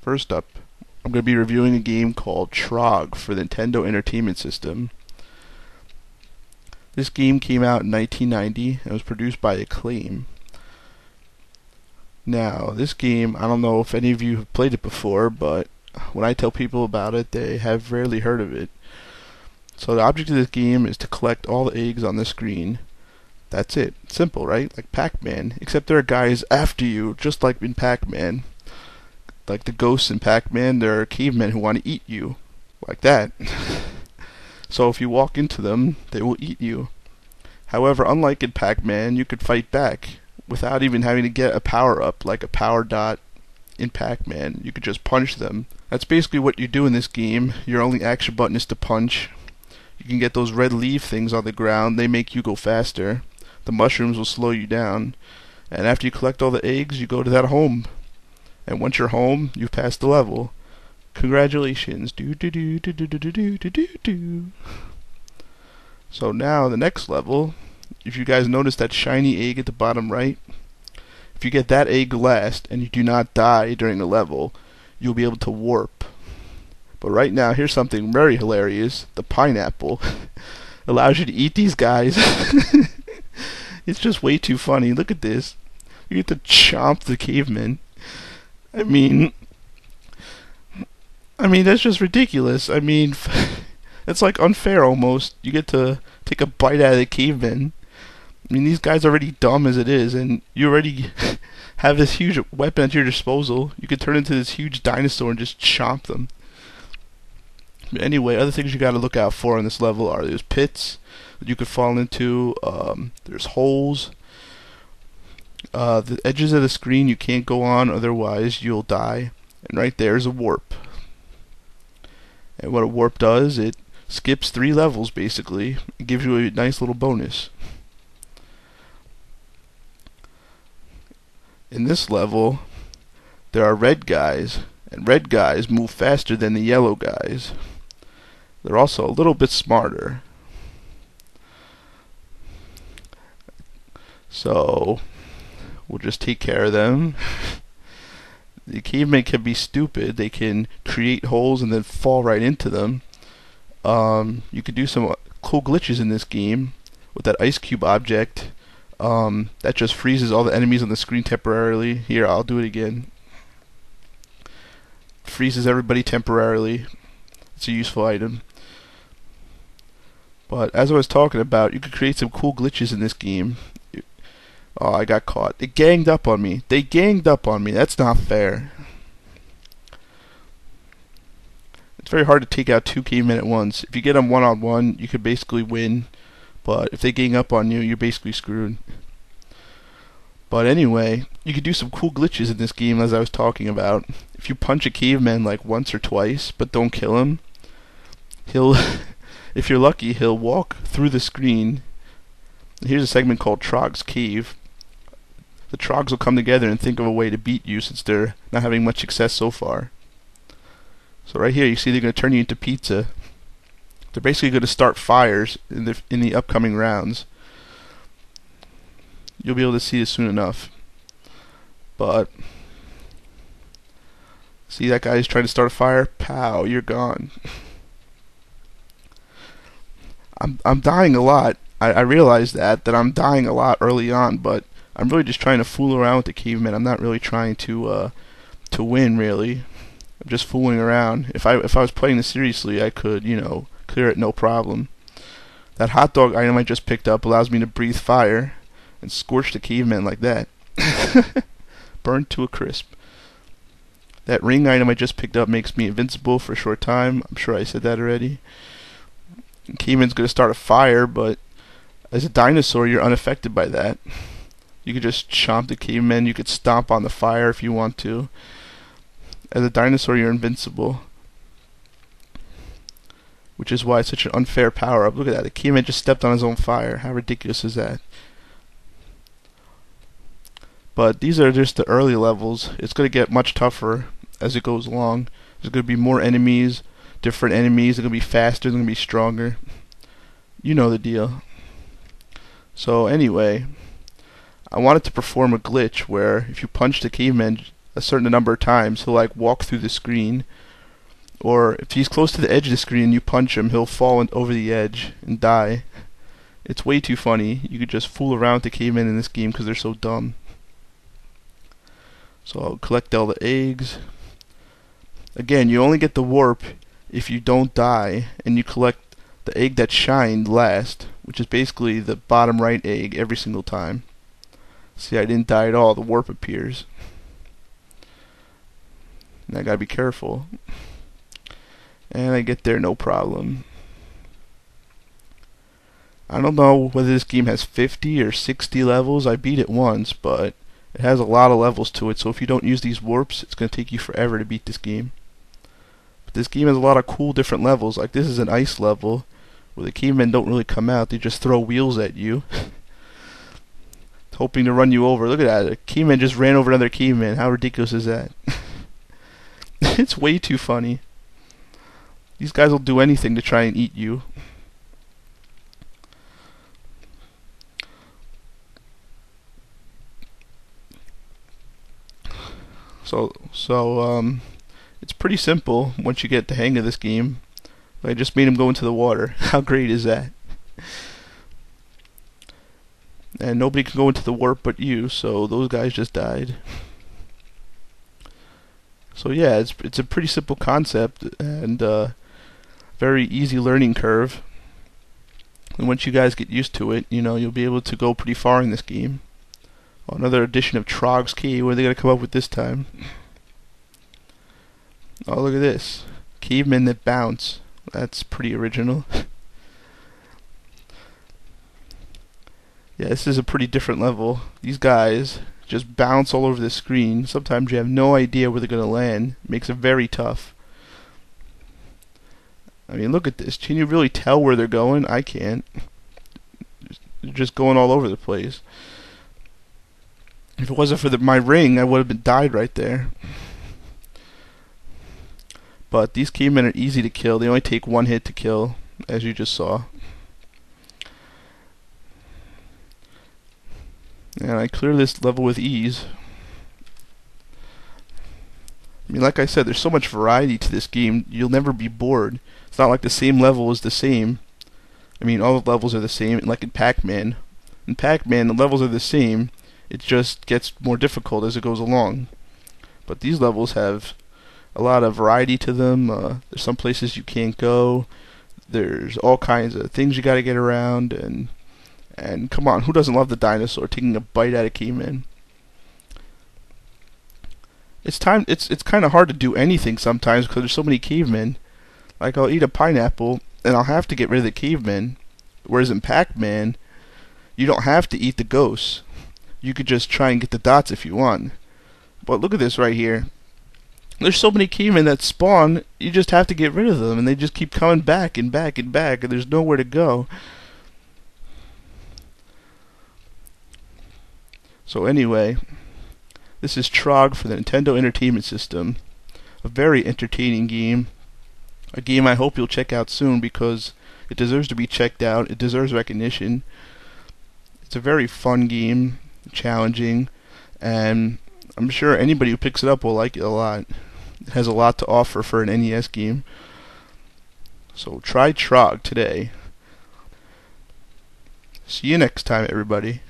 First up, I'm going to be reviewing a game called Trog for the Nintendo Entertainment System. This game came out in 1990 and was produced by Acclaim. Now, this game, I don't know if any of you have played it before, but when I tell people about it, they have rarely heard of it. So the object of this game is to collect all the eggs on the screen. That's it. Simple, right? Like Pac-Man. Except there are guys after you, just like in Pac-Man. Like the ghosts in Pac-Man, there are cavemen who want to eat you. Like that. So if you walk into them, they will eat you. However, unlike in Pac-Man, you could fight back without even having to get a power-up, like a power dot in Pac-Man. You could just punch them. That's basically what you do in this game. Your only action button is to punch. You can get those red leaf things on the ground. They make you go faster. The mushrooms will slow you down. And after you collect all the eggs, you go to that home. And once you're home, you've passed the level. Congratulations. Do do do do do do do do do do. So now the next level, if you guys notice that shiny egg at the bottom right, if you get that egg last and you do not die during the level, you'll be able to warp. But right now, here's something very hilarious. The pineapple allows you to eat these guys. It's just way too funny. Look at this. You get to chomp the caveman. I mean, that's just ridiculous. I mean, it's like unfair almost. You get to take a bite out of the caveman. I mean, these guys are already dumb as it is, and you already have this huge weapon at your disposal. You could turn into this huge dinosaur and just chomp them. But anyway, other things you got to look out for on this level are there's pits that you could fall into. There's holes. The edges of the screen you can't go on, otherwise you'll die. And right there is a warp. And what a warp does, it skips 3 levels basically. It gives you a nice little bonus. In this level, there are red guys, and red guys move faster than the yellow guys. They're also a little bit smarter. So we'll just take care of them. The cavemen can be stupid. They can create holes and then fall right into them. You could do some cool glitches in this game with that ice cube object. That just freezes all the enemies on the screen temporarily. Here, I'll do it again. Freezes everybody temporarily. It's a useful item. But as I was talking about, you could create some cool glitches in this game. Oh, I got caught. It ganged up on me. They ganged up on me. That's not fair. It's very hard to take out 2 cavemen at once. If you get them one-on-one, you could basically win. But if they gang up on you, you're basically screwed. But anyway, you could do some cool glitches in this game as I was talking about. If you punch a caveman like once or twice, but don't kill him, he'll, if you're lucky, he'll walk through the screen. Here's a segment called Trog's Cave. The Trogs will come together and think of a way to beat you since they're not having much success so far. So right here, you see they're going to turn you into pizza. They're basically going to start fires in the upcoming rounds. You'll be able to see this soon enough. But see that guy's trying to start a fire? Pow, you're gone. I'm dying a lot. I realize that I'm dying a lot early on, but I'm really just trying to fool around with the cavemen. I'm not really trying to win, really. I'm just fooling around. If I was playing this seriously, I could, clear it no problem. That hot dog item I just picked up allows me to breathe fire and scorch the cavemen like that. Burned to a crisp. That ring item I just picked up makes me invincible for a short time. I'm sure I said that already. And caveman's going to start a fire, but as a dinosaur, you're unaffected by that. You could just chomp the cavemen. You could stomp on the fire if you want to. As a dinosaur, you're invincible. Which is why it's such an unfair power-up. Look at that. The caveman just stepped on his own fire. How ridiculous is that? But these are just the early levels. It's going to get much tougher as it goes along. There's going to be more enemies, different enemies. They're going to be faster. They're going to be stronger. You know the deal. So anyway, I wanted to perform a glitch where if you punch the caveman a certain number of times, he'll like walk through the screen. Or if he's close to the edge of the screen and you punch him, he'll fall over the edge and die. It's way too funny. You could just fool around with the cavemen in this game because they're so dumb. So I'll collect all the eggs. Again, you only get the warp if you don't die and you collect the egg that shined last, which is basically the bottom right egg every single time. See, I didn't die at all. The warp appears. And I gotta be careful. And I get there no problem. I don't know whether this game has 50 or 60 levels. I beat it once, but it has a lot of levels to it, so if you don't use these warps, it's going to take you forever to beat this game. But this game has a lot of cool different levels. Like this is an ice level, where the cavemen don't really come out. They just throw wheels at you, hoping to run you over. Look at that. A caveman just ran over another caveman. How ridiculous is that? It's way too funny. These guys will do anything to try and eat you. So it's pretty simple once you get the hang of this game. I just made him go into the water. How great is that? And nobody can go into the warp but you, so those guys just died. So yeah, it's a pretty simple concept and very easy learning curve. And once you guys get used to it, you know, you'll be able to go pretty far in this game. Oh, another edition of Trog's Key. What are they gonna come up with this time? Oh, look at this. Cavemen that bounce. That's pretty original. Yeah, this is a pretty different level. These guys just bounce all over the screen. Sometimes you have no idea where they're gonna land. Makes it very tough. I mean, look at this. Can you really tell where they're going? I can't. They're just going all over the place. If it wasn't for my ring, I would have died right there. But these cavemen are easy to kill. They only take one hit to kill, as you just saw. And I clear this level with ease. I mean, like I said, there's so much variety to this game, you'll never be bored. It's not like the same level is the same. I mean, all the levels are the same, like in Pac-Man. In Pac-Man, the levels are the same. It just gets more difficult as it goes along. But these levels have a lot of variety to them. There's some places you can't go. There's all kinds of things you gotta get around, and come on, who doesn't love the dinosaur taking a bite out of caveman? It's kind of hard to do anything sometimes because there's so many cavemen. Like I'll eat a pineapple and I'll have to get rid of the cavemen, whereas in Pac-Man, you don't have to eat the ghosts. You could just try and get the dots if you want. But look at this right here. There's so many cavemen that spawn, you just have to get rid of them, and they just keep coming back and back and back, and there's nowhere to go. So anyway, this is Trog for the Nintendo Entertainment System. A very entertaining game. A game I hope you'll check out soon because it deserves to be checked out. It deserves recognition. It's a very fun game, challenging, and I'm sure anybody who picks it up will like it a lot. It has a lot to offer for an NES game. So try Trog today. See you next time, everybody.